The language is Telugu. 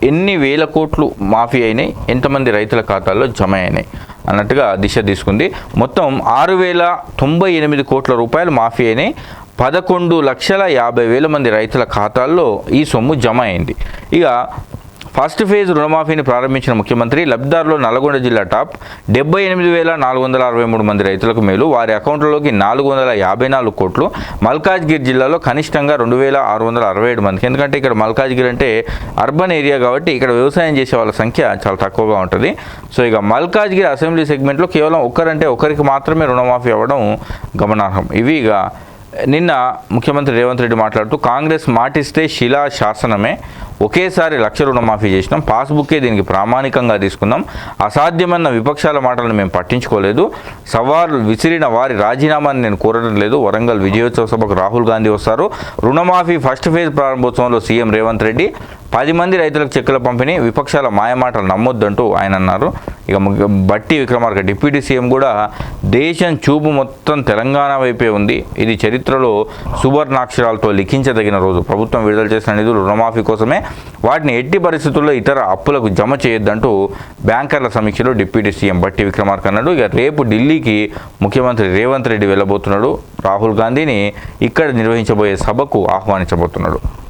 ఎన్ని వేల కోట్లు మాఫీ అయినాయి, ఎంతమంది రైతుల ఖాతాల్లో జమ అయినాయి అన్నట్టుగా దిశ తీసుకుంది. మొత్తం 6,098 కోట్ల రూపాయలు మాఫీ అయినాయి. 11,50,000 మంది రైతుల ఖాతాల్లో ఈ సొమ్ము జమ అయింది. ఇక ఫస్ట్ ఫేజ్ రుణమాఫీని ప్రారంభించిన ముఖ్యమంత్రి లబ్ధిదారులో నల్గొండ జిల్లా టాప్ 78,463 మంది రైతులకు మేలు, వారి అకౌంట్లలోకి 454 కోట్లు. మల్కాజ్గిరి జిల్లాలో కనిష్టంగా 2,667 మందికి, ఎందుకంటే ఇక్కడ మల్కాజ్గిరి అంటే అర్బన్ ఏరియా కాబట్టి ఇక్కడ వ్యవసాయం చేసే వాళ్ళ సంఖ్య చాలా తక్కువగా ఉంటుంది. సో ఇక మల్కాజ్గిరి అసెంబ్లీ సెగ్మెంట్లో కేవలం ఒకరికి మాత్రమే రుణమాఫీ అవ్వడం గమనార్హం. ఇవి ఇక నిన్న ముఖ్యమంత్రి రేవంత్ రెడ్డి మాట్లాడుతూ కాంగ్రెస్ మాటిస్తే శిలా శాసనమే, ఒకేసారి 1,00,000 రుణమాఫీ చేసినాం, పాస్బుక్కే దీనికి ప్రామాణికంగా తీసుకుందాం, అసాధ్యమన్న విపక్షాల మాటలను మేము పట్టించుకోలేదు, సవాలు విసిరిన వారి రాజీనామాని నేను కోరడం లేదు, వరంగల్ విజయోత్సవ సభకు రాహుల్ గాంధీ వస్తారు, రుణమాఫీ ఫస్ట్ ఫేజ్ ప్రారంభోత్సవంలో సీఎం రేవంత్ రెడ్డి, 10 మంది రైతులకు చెక్కుల పంపిణీ, విపక్షాల మాయమాటలు నమ్మొద్దంటూ ఆయన అన్నారు. ఇక బట్టి విక్రమార్క డిప్యూటీ సీఎం కూడా దేశం చూపు మొత్తం తెలంగాణ వైపే ఉంది, ఇది చరిత్రలో సువర్ణాక్షరాలతో లిఖించదగిన రోజు, ప్రభుత్వం విడుదల చేసిన నిధులు రుణమాఫీ కోసమే, వాటిని ఎట్టి పరిస్థితుల్లో ఇతర అప్పులకు జమ చేయొద్దంటూ బ్యాంకర్ల సమీక్షలో డిప్యూటీ సీఎం బట్టి విక్రమార్క అన్నాడు. ఇక రేపు ఢిల్లీకి ముఖ్యమంత్రి రేవంత్ రెడ్డి వెళ్ళబోతున్నాడు, రాహుల్ గాంధీని ఇక్కడ నిర్వహించబోయే సభకు ఆహ్వానించబోతున్నాడు.